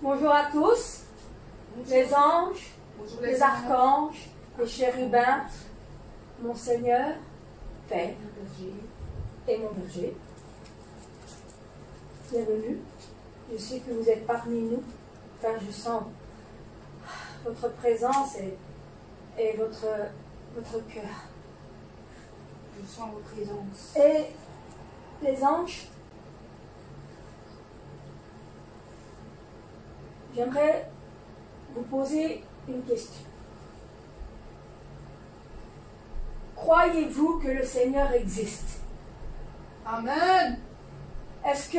Bonjour à tous, les anges, les archanges, les chérubins, mon Seigneur, Père et mon berger. Bienvenue. Je sais que vous êtes parmi nous, car je sens votre présence et votre cœur. Je sens vos présences. Et les anges, j'aimerais vous poser une question. Croyez-vous que le Seigneur existe? Amen. Est-ce que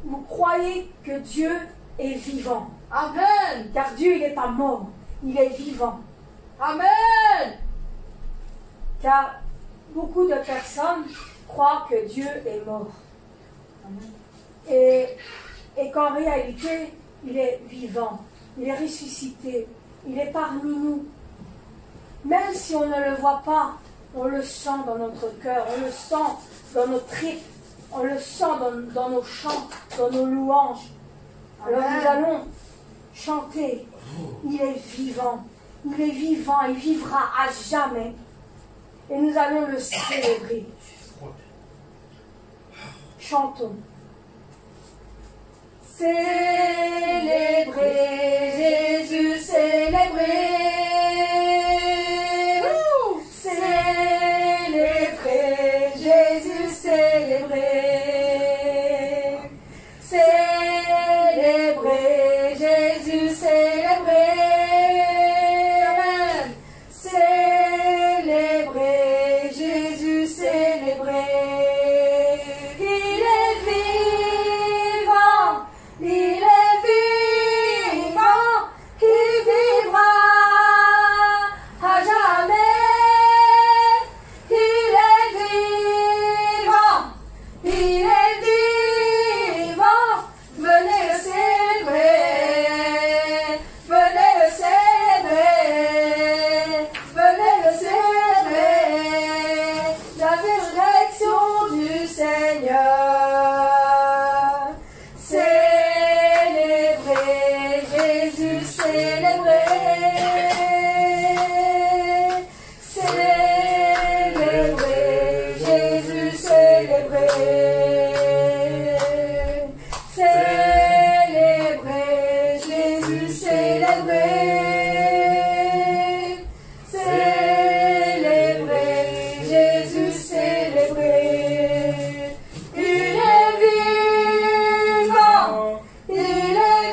vous croyez que Dieu est vivant? Amen. Car Dieu, il n'est pas mort, il est vivant. Amen. Car beaucoup de personnes croient que Dieu est mort. Amen. Et qu'en réalité, il est vivant, il est ressuscité, il est parmi nous. Même si on ne le voit pas, on le sent dans notre cœur, on le sent dans nos tripes, on le sent dans nos chants, dans nos louanges. Alors nous allons chanter. Il est vivant, il vivra à jamais. Et nous allons le célébrer. Chantons. Célébrez Jésus, célébrez. Célébrez Jésus, célébrez. Célébrez Jésus, célébrez. Amen. Célébrez Jésus, célébrez. Il est vivant, il est vivant, il vivra à jamais. Il est vivant, il est vivant. Venez le célébrer, venez le célébrer, venez le célébrer. La résurrection du Seigneur. Célébrez Jésus, célébrez. Célébrez Jésus, célébrez. Célébrez Jésus, célébrez. Célébrez Jésus, célébrez. Il est vivant, il est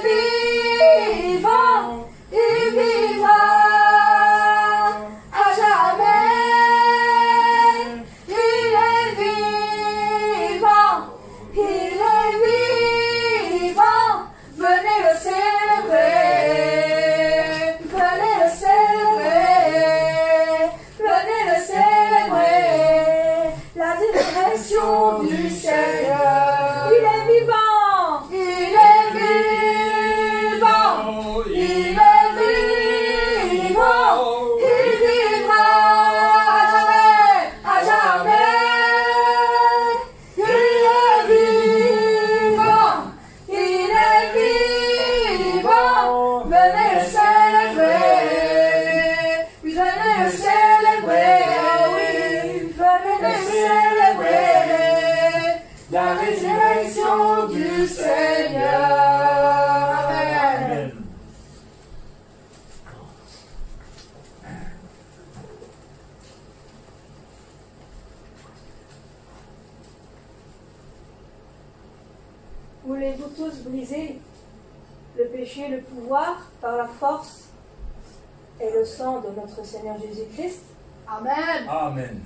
vivant, il vivra à jamais. Il est vivant, il est vivant. Venez le célébrer, venez le célébrer, venez le célébrer. La résurrection du Seigneur. Il est vivant, il est vivant, il est vivant, il vivra à jamais, Il est vivant, il est vivant. Venez le célébrer, venez le célébrer, oui, venez le célébrer. La résurrection du Seigneur. Amen. Voulez-vous tous briser le péché, le pouvoir par la force et le sang de notre Seigneur Jésus-Christ? Amen. Amen.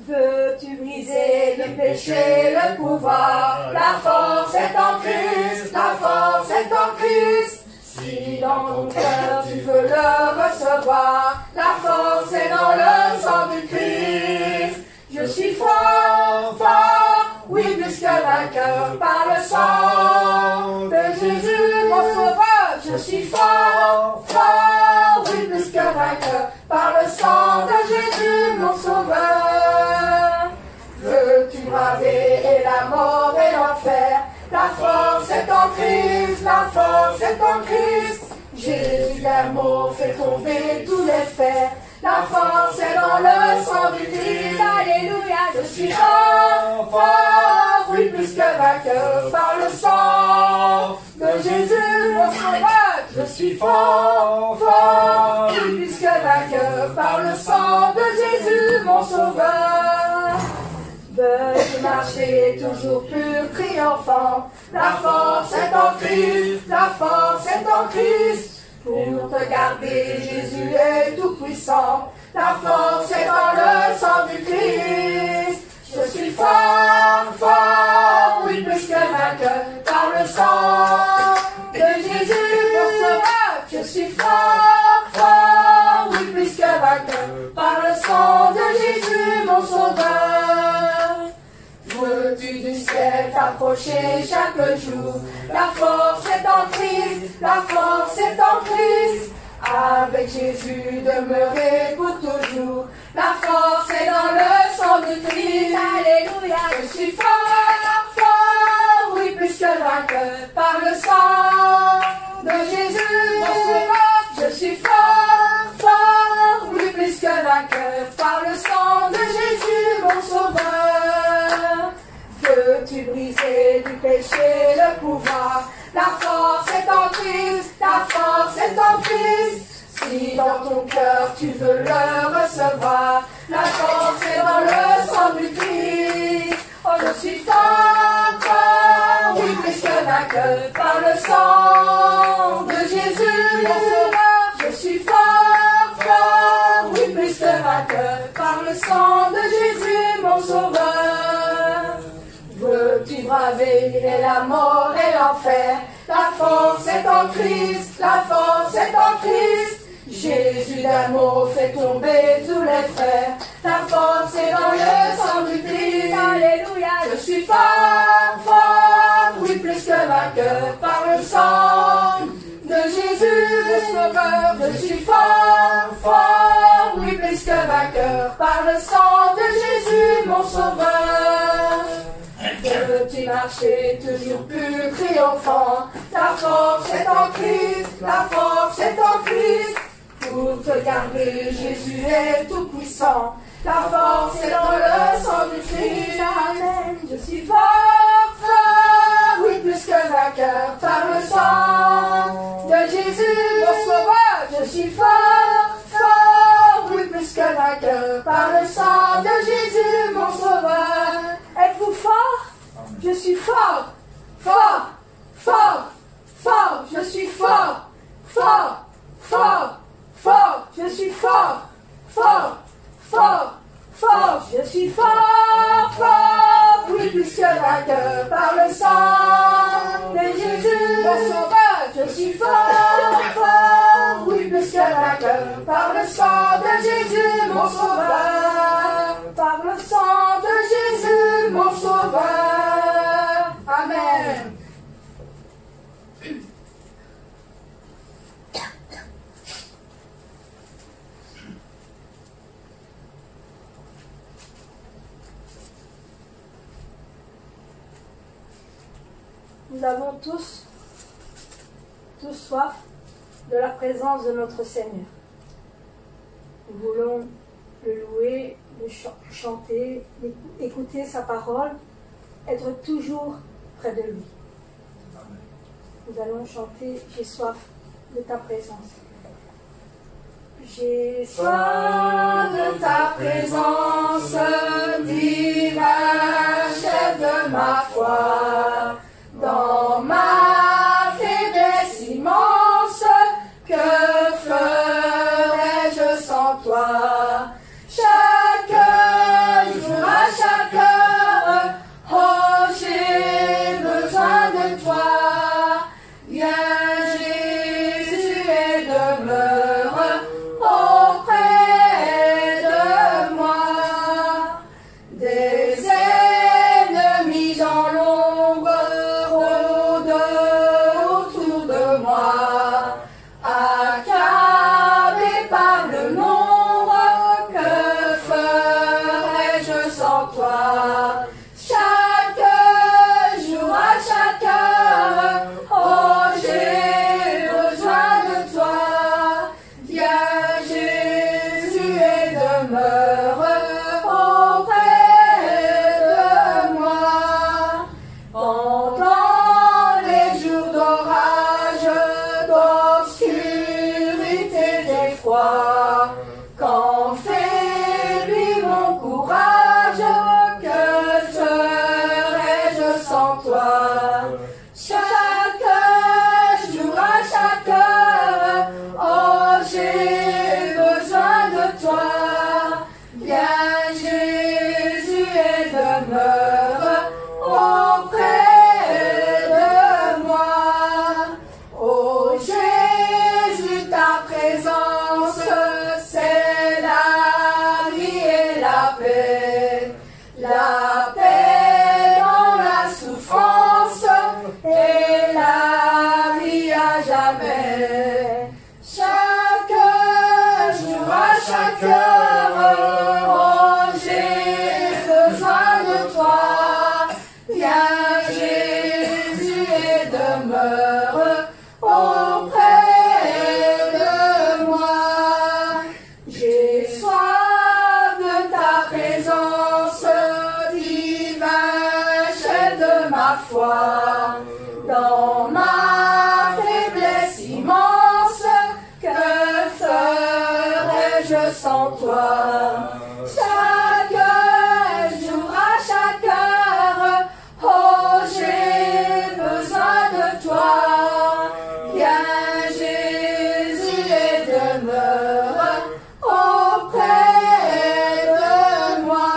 Veux-tu briser le péché, le pouvoir? La force est en Christ, la force est en Christ. Si dans ton cœur tu veux le recevoir, la force est dans le sang du Christ. Je suis fort, fort, oui, plus que vainqueur par le sang de Jésus, mon sauveur. Je suis fort, fort, oui, plus que vainqueur par le sang de Jésus, mon sauveur. Veux-tu braver et la mort et l'enfer? La force est en Christ, la Jésus d'amour fait tomber tous les fers. La force est dans le sang du Christ. Alléluia, je suis fort, fort, oui, plus que vainqueur par le sang de Jésus, mon sauveur. Je suis fort, fort, oui, plus que vainqueur par le sang de Jésus, mon sauveur. Veux-tu marcher toujours pur, triomphant? La force est en Christ, la force est en Christ. Pour te garder, Jésus est tout puissant. La force est dans le sang du Christ. Je suis fort, fort, oui, plus que vainqueur par le sang de Jésus, mon sauveur. Je suis fort, fort, oui, plus que vainqueur par le sang de Jésus, mon sauveur. Veux-tu du ciel t'approcher chaque jour? La force est en Christ, la force est en Christ. Avec Jésus demeurer pour toujours. La force est dans le sang du Christ. Alléluia, je suis fort, fort, oui, plus que vainqueur par le sang de Jésus, mon sauveur. Je suis fort, fort, oui, plus que vainqueur par le sang de Jésus, mon sauveur. Veux-tu briser du péché le pouvoir? La force est en Christ, la force est en Christ. Si dans ton cœur tu veux le recevoir, la force est dans le sang du Christ. Oh, je suis fort, fort, oui, plus que vainqueur par le sang de Jésus, mon sauveur. Je suis fort, fort, oui, plus que vainqueur par le sang de Jésus, mon sauveur. Veux-tu braver la mort et l'enfer? La force est en Christ, la force est en Christ. Jésus d'amour fait tomber tous les frères. La force est dans le sang du Christ. Alléluia, je suis fort, fort, oui, plus que vainqueur par le sang de Jésus, mon sauveur. Je suis fort, fort, oui, plus que vainqueur par le sang de Jésus, mon sauveur. Veux-tu marcher toujours pur, triomphant? La force est en Christ, la force est en Christ. Pour te garder, Jésus est tout puissant. La force est dans le sang du Christ. Amen. Je suis fort, fort, oui, plus que vainqueur par le sang de Jésus, mon sauveur. Je suis fort, fort, oui, plus que vainqueur par le sang de Jésus, mon sauveur. Êtes-vous fort? Je suis fort, fort, fort, fort. Je suis fort, fort, fort, fort. Je suis fort, fort, fort, fort. Je suis fort, fort, oui, plus que vainqueur par le sang de Jésus, mon sauveur. Je suis fort, fort, oui, plus que vainqueur par le sang de Jésus, mon sauveur. Par le sang de Jésus, mon sauveur. Amen. Nous avons tous soif de la présence de notre Seigneur. Nous voulons le louer, le chanter, écouter sa parole, être toujours près de lui. Nous allons chanter « J'ai soif de ta présence ». J'ai soif de ta présence, divin chef de ma foi, dans ma faiblesse immense, que ferais-je sans toi? Chaque jour, à chaque heure, oh, j'ai besoin de toi. Viens, Jésus, et demeure auprès de moi. Des ennemis dans l'ombre foi. Quand faiblit mon courage, que ferais-je sans toi? Chaque jour, à chaque heure, oh, j'ai besoin de toi. Viens Jésus et demeure auprès de moi. Oh Jésus, ta présence, c'est la vie et la paix. La paix dans la souffrance et la vie à jamais. Chaque jour, à chaque heure, oh, j'ai besoin de toi. Viens Jésus et demeure auprès de moi. J'ai soif de ta présence, divin chef de ma foi. Dans ma faiblesse immense, que ferais-je sans toi? Chaque jour, à chaque heure, oh, j'ai besoin de toi. Viens Jésus et demeure auprès de moi.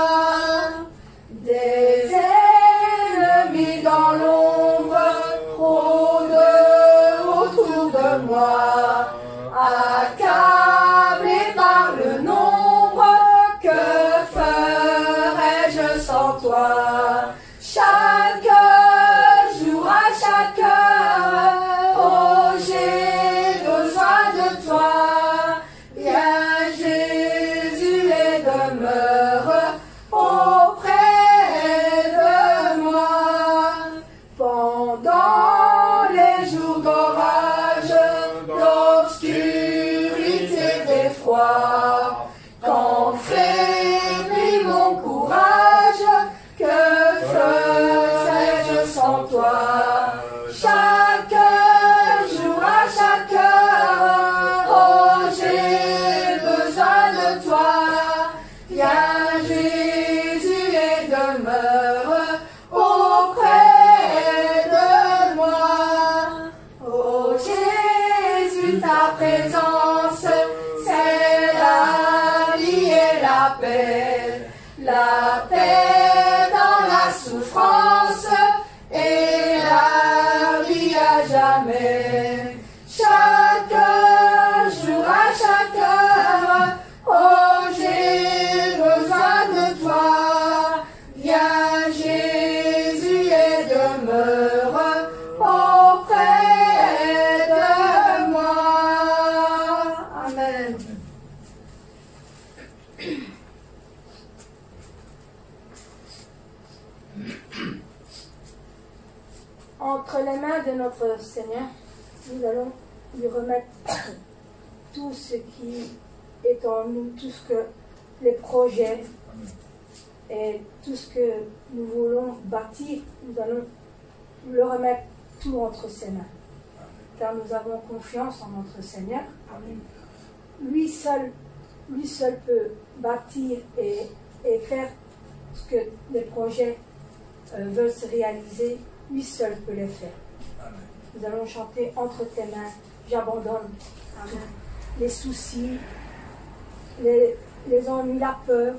Des ennemis dans l'ombre rôdent autour de moi, accablé par le nombre, que ferais-je sans toi? Chaque jour, à chaque heure, oh, j'ai besoin de toi. Viens Jésus et demeure auprès de moi. Pendant les jours d'orage, d'obscurité, d'effroi, quand faiblit mon courage, que ferais-je sans toi? Chaque jour, à chaque heure, oh, j'ai besoin de toi. Viens Jésus et demeure auprès de moi. Oh Jésus, ta présence, c'est la vie et la paix. La paix dans la souffrance et la vie à jamais. Chaque jour, à chaque heure, oh, j'ai besoin de toi. Viens Jésus et demeure auprès de moi. Amen. Entre les mains de notre Seigneur, nous allons lui remettre tout ce qui est en nous, tout ce que les projets et tout ce que nous voulons bâtir, nous allons le remettre tout entre ses mains. Car nous avons confiance en notre Seigneur. Amen. Lui seul peut bâtir et faire ce que les projets veulent se réaliser. Lui seul peut les faire. Amen. Nous allons chanter entre tes mains, j'abandonne. Amen. Les soucis, les ennuis, la peur,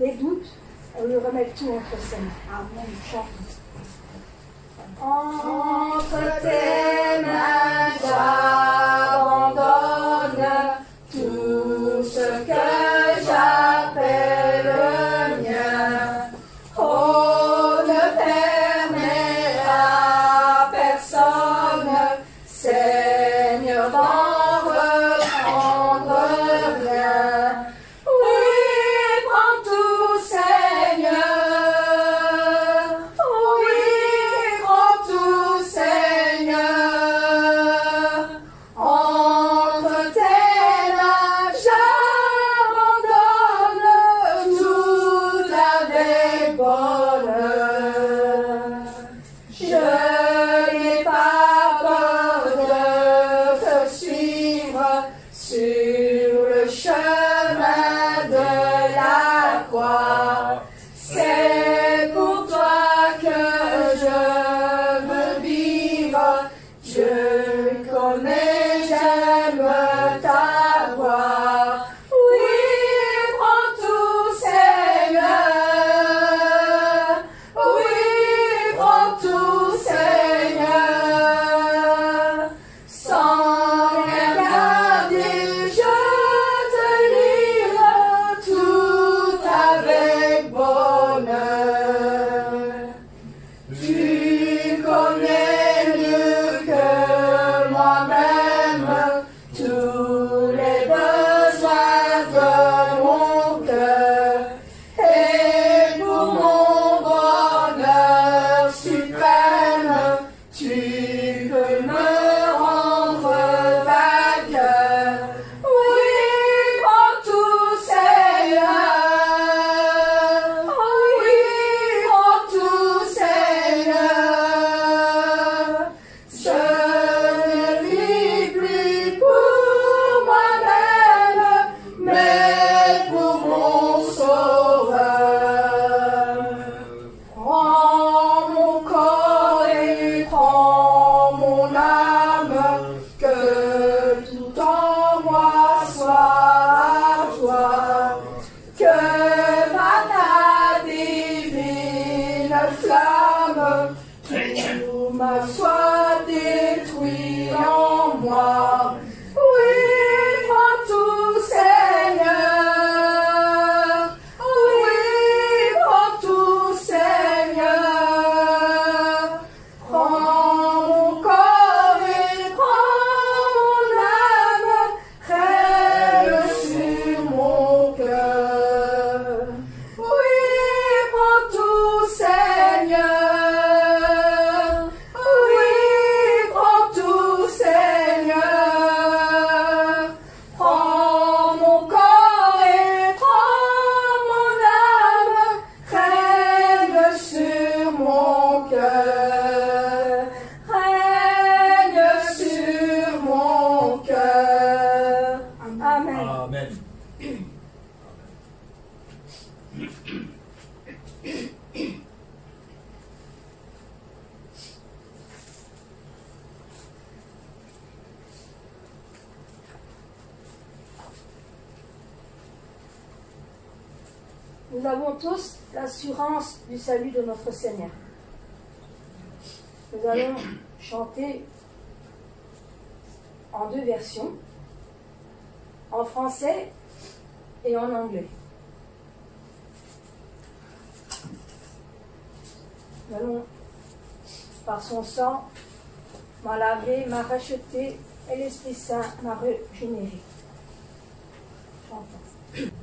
les doutes, on lui remet tout entre ses mains. Amen. Chantons. Entre tes mains, j'abandonne tout ce que j'appelle le mien. Oh, ne permets à personne, Seigneur, d'en reprendre rien. Oui, prends tout, Seigneur. Oui, prends tout, Seigneur. Je connais, j'aime ta voix. Oui, prends tout, Seigneur. Oui, prends tout, Seigneur. Sans rien garder, je te livre tout avec bonheur. Tu connais mieux que moi-même tous les besoins de mon cœur. Et pour mon bonheur suprême, tu peux me rendre vainqueur. Oui, prends tout, Seigneur. Oui, prends tout, Seigneur. Je ne vis plus pour moi-même, mais pour mon Sauveur. Prends mon corps et prends mon âme, que tout en moi soit à toi. Que par ta divine flamme, tout me soit détruit en moi. Oui, prends tout, Seigneur. Oui, prends tout, Seigneur. Prends mon corps et prends mon âme, règne sur mon cœur. Oui, prends tout, Seigneur. Oui, prends tout, Seigneur. Prends mon corps et prends mon âme, règne sur mon cœur. Règne sur mon cœur. Amen. Amen. Nous avons tous l'assurance du salut de notre Seigneur. Nous allons chanter en deux versions, en français et en anglais. Nous allons, par son sang, m'a lavé, m'a racheté, et l'Esprit Saint m'a régénéré. Chantons.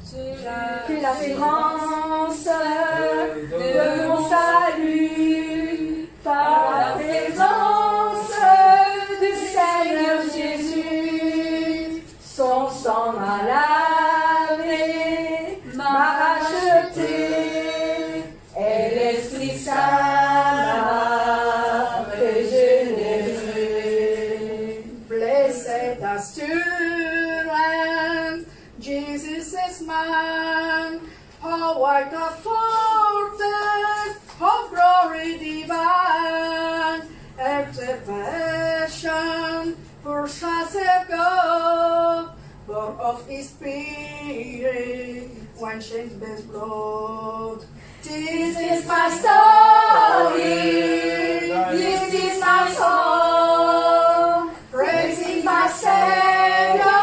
C'est l'assurance de mon salut par la présence du Seigneur Jésus. Son sang m'a lavé, m'a racheté, et l'Esprit Saint m'a régénéré. Blessed assurance, Jesus is mine. How white a fortress of glory divine. Exaltation for success God, born of His Spirit, when shed His blood. This is my story. This is my song, praising my Savior.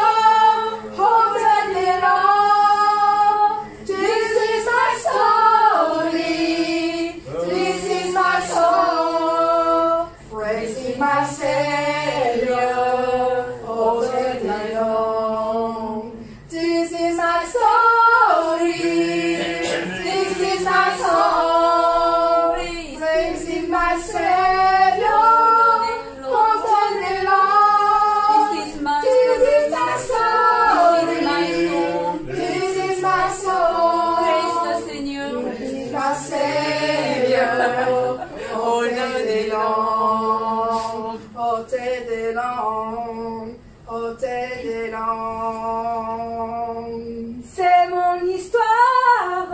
My Savior, all day long. This is my story. This is my song. Praising my Savior, all day long. This is my story. This is my song. Praise the Seigneur. Praise my Savior, all day long. All day long, all day long. C'est mon histoire,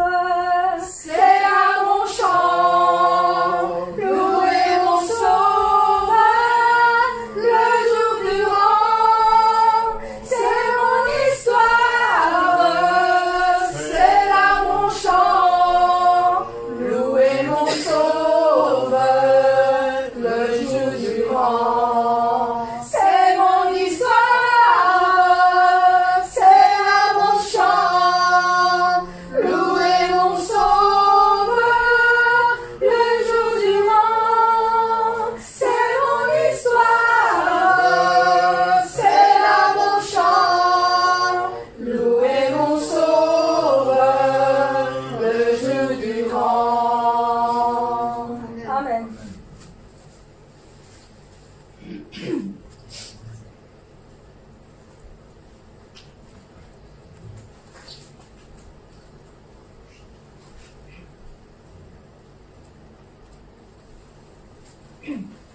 C'est là mon chant, louez mon sauveur,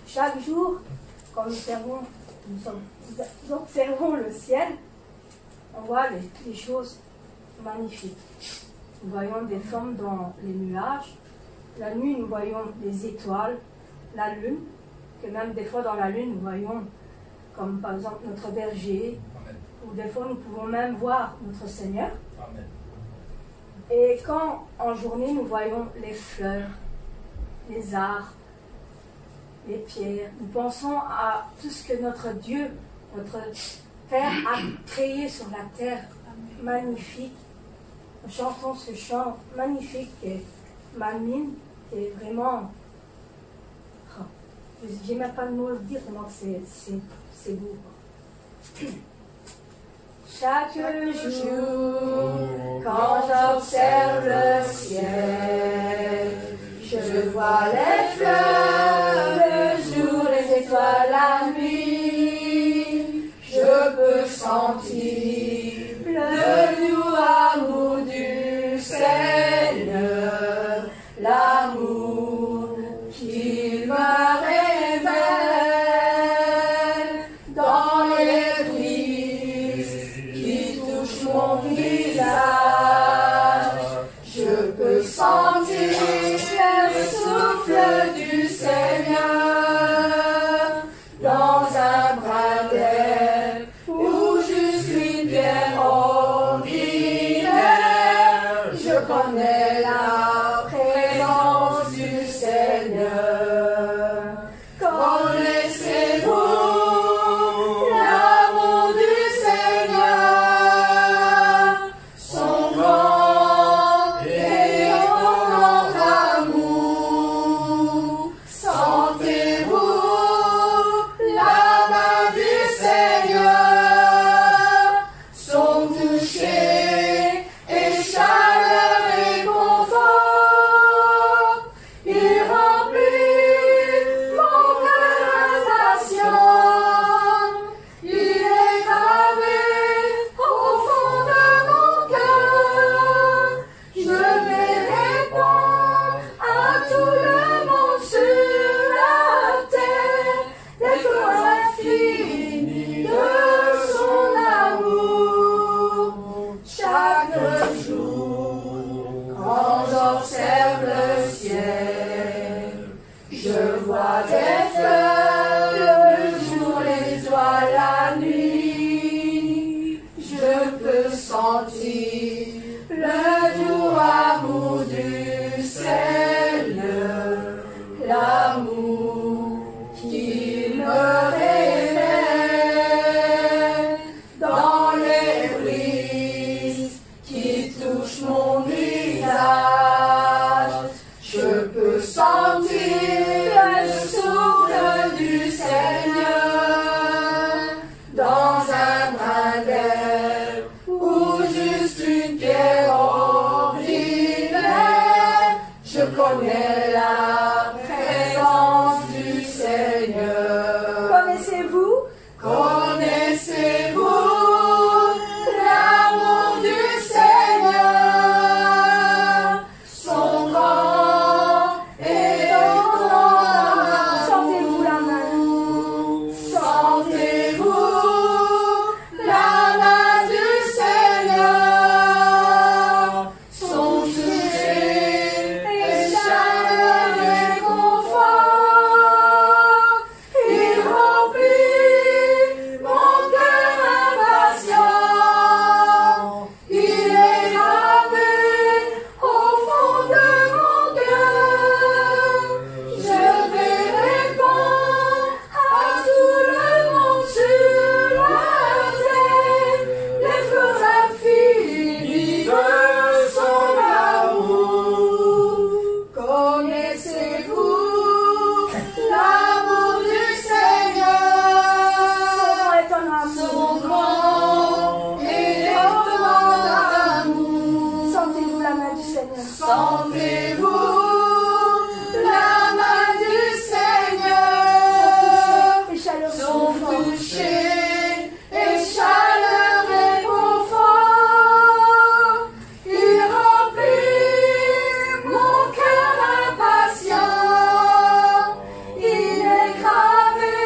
Chaque jour, quand nous observons le ciel, on voit des choses magnifiques. Nous voyons des formes dans les nuages. La nuit, nous voyons des étoiles, la lune, que même des fois dans la lune, nous voyons comme par exemple notre berger, Amen. ou des fois nous pouvons même voir notre Seigneur. Amen. Et quand en journée, nous voyons les fleurs, les arbres, les pierres, nous pensons à tout ce que notre Dieu, notre Père a créé sur la terre, magnifique. Nous chantons ce chant magnifique qui est Mamine, qui est vraiment... Oh, j'ai même pas de mots à le dire, tellement que c'est beau. Chaque jour, quand j'observe le ciel, je vois les fleurs, le jour, les étoiles, la nuit. Je peux sentir le doux amour du Seigneur, l'amour qu'il me révèle dans les brises qui touchent mon visage. Je peux sentir le souffle du Seigneur dans un brin d'air où je suis bien ordinaire. Je connais la présence du Seigneur. Connaissez-vous l'amour du Seigneur, son grand et grand amour? Sentez-vous la main du Seigneur, son toucher et chaleur et confort? Il remplit mon cœur impatient. Il est gravé au fond de mon cœur. Je vais répondre à tout le monde sur la terre l'effort infini de son amour. Chaque jour, quand j'observe le ciel, je vois des fleurs, le jour, les étoiles, la nuit. Je peux sentir le doux amour du Seigneur, l'amour qu'il me révèle dans les brises qui touchent mon visage. Je peux sentir le souffle du Seigneur dans un brin d'air ou juste une pierre ordinaire. Je connais la présence du Seigneur. Connaissez-vous? Connaissez-vous l'amour du Seigneur, son grand et grand amour? Sentez-vous la main? Sentez-vous la main du Seigneur, son toucher et chaleur et confort? Il remplit mon cœur impatient. Il est gravé au fond de mon cœur. Je vais répondre à tout le monde toucher, et chaleur et confort. Il remplit mon cœur impatient. Il est gravé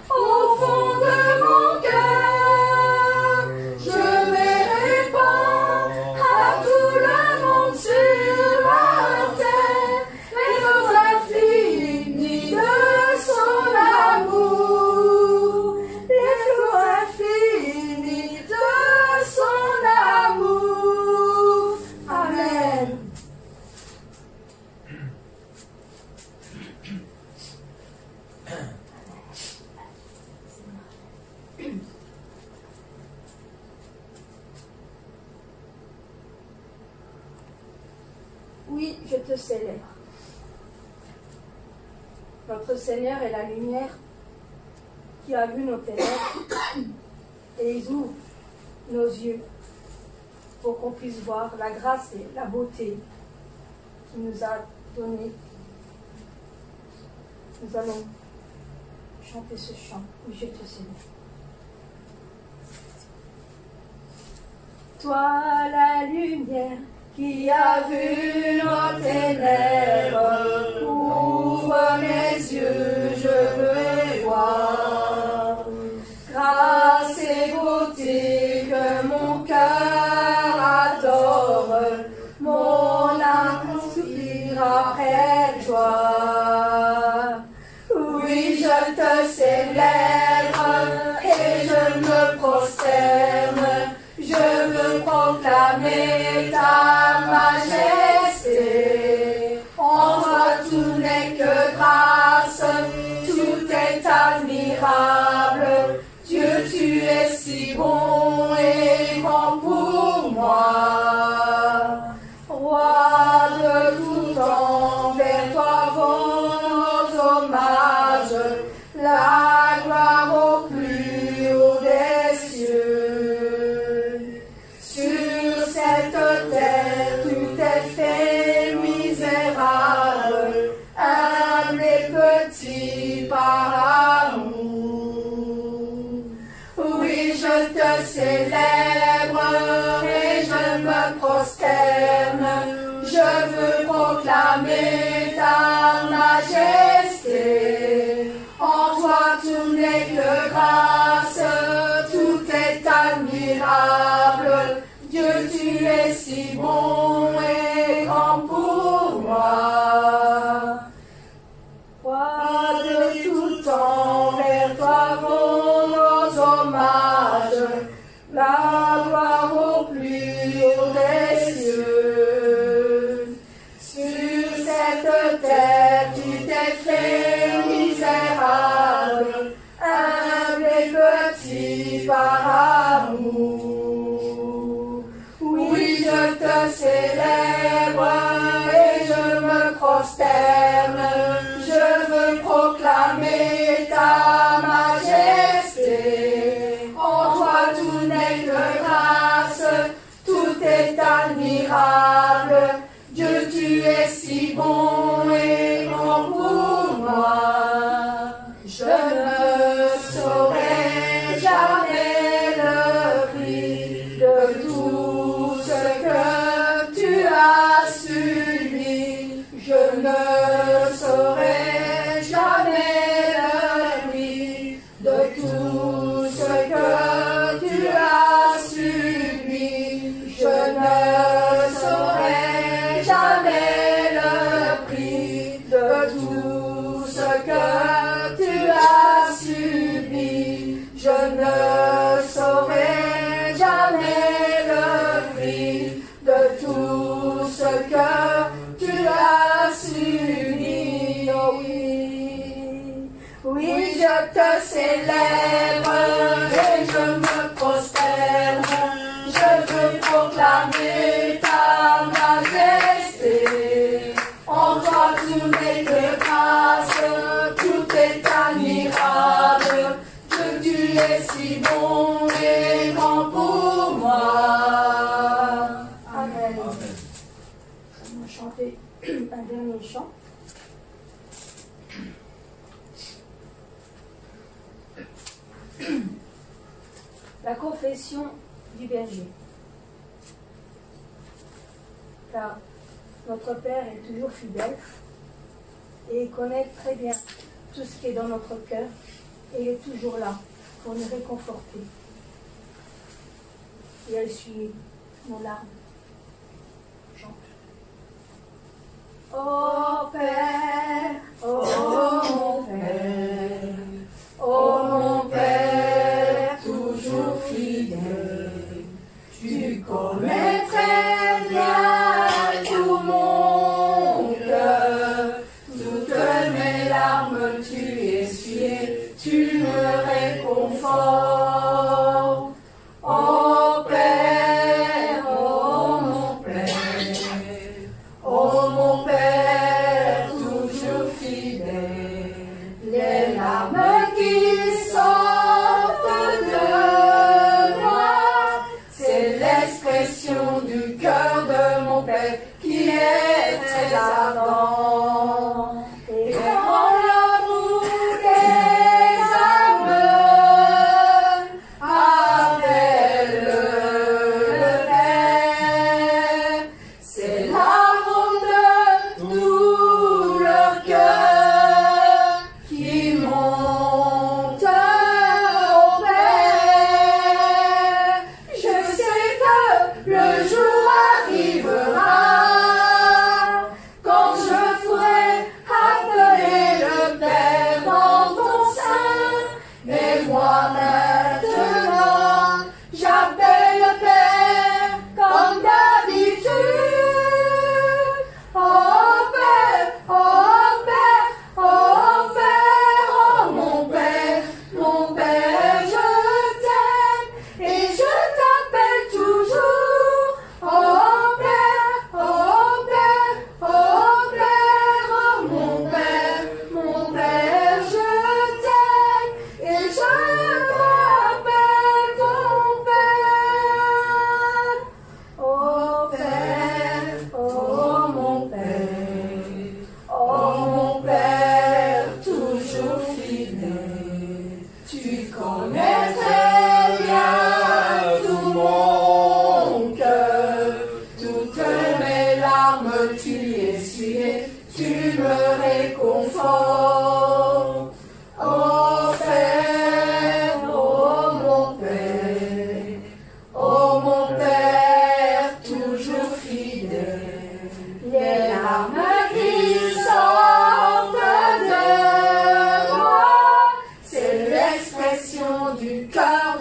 au fond de mon cœur. Je vais répandre à tout le monde sur la terre les eaux infinies de son amour. Les flots infinis de son amour. Amen. Oui, je te célèbre. Notre Seigneur est la lumière qui a vu nos ténèbres et il ouvre nos yeux pour qu'on puisse voir la grâce et la beauté qu'il nous a donnée. Nous allons chanter ce chant. Oui, je te célèbre. Toi, la lumière Qui a vu nos ténèbres, ouvre mes yeux, je veux voir. Grâce et beauté que mon cœur adore, mon âme soupire après toi. Oui, je te célèbre et je me prosterne. Je veux proclamer ta majesté. En toi tout n'est que grâce, tout est admirable. Dieu, tu es si bon et grand pour moi. Roi de tout temps, vers toi vont nos hommages. La gloire au plus haut des cieux. Sur cette terre, tout est fait misérable, humble et petit par amour. Oui, je te célèbre et je me prosterne. Je veux proclamer ta majesté. En toi tout n'est que grâce, tout est admirable. Dieu, tu es si bon et grand pour moi. Roi de tout temps, vers toi vont nos hommages. La gloire au plus haut des cieux. Sur cette terre, tu t'es fait misérable, humble et petit par amour. Oui, je te célèbre et je me prosterne. Je veux proclamer ta majesté. En toi tout n'est que grâce, tout est admirable. Dieu, tu es si bon et grand pour moi. Je ne saurais jamais le prix de tout ce que tu as subi. Je ne saurais jamais le prix de tout ce que tu as subi. Je ne saurais jamais le prix de tout ce que tu as subi. Je ne saurais jamais le prix de tout ce que tu as subi. Oh oui, oui, je te célèbre et je me prosterne. Je veux proclamer ta majesté. En toi tout n'est que grâce, tout est admirable. Que tu es si bon et grand pour moi. Amen. On va chanter un dernier chant. La confession du berger. Car notre Père est toujours fidèle et il connaît très bien tout ce qui est dans notre cœur et il est toujours là pour nous réconforter et essuyer nos larmes. Chante. Oh Père, oh mon Père, oh mon Père, toujours fidèle, tu connais très bien tout mon cœur, toutes mes larmes tu essuyes, tu me réconfortes. Oh Père, oh mon Père, oh mon Père, toujours fidèle, les larmes qui sortent de moi, c'est l'expression du cœur de mon Père qui est très ardent. Et quand l'amour des âmes appelle le Père, c'est l'arôme de tout leur cœur qui monte au Père. Je sais que le jour arrivera quand je pourrai appeler le Père dans ton sein. Mais moi maintenant, j'appelle le Père comme d'habitude. Oh Père, oh Père, oh Père, oh mon Père, je t'aime et je t'appelle toujours. Oh Père, oh Père, oh Père, oh mon Père, je t'aime et je t'appelle ton Père. Oh Père, oh mon Père, toujours fidèle, tu connais très bien tout mon cœur, toutes mes larmes tu essuyes, tu me réconfortes. Oh Père, oh mon Père, toujours fidèle, les larmes qui sortent de moi, c'est l'expression du cœur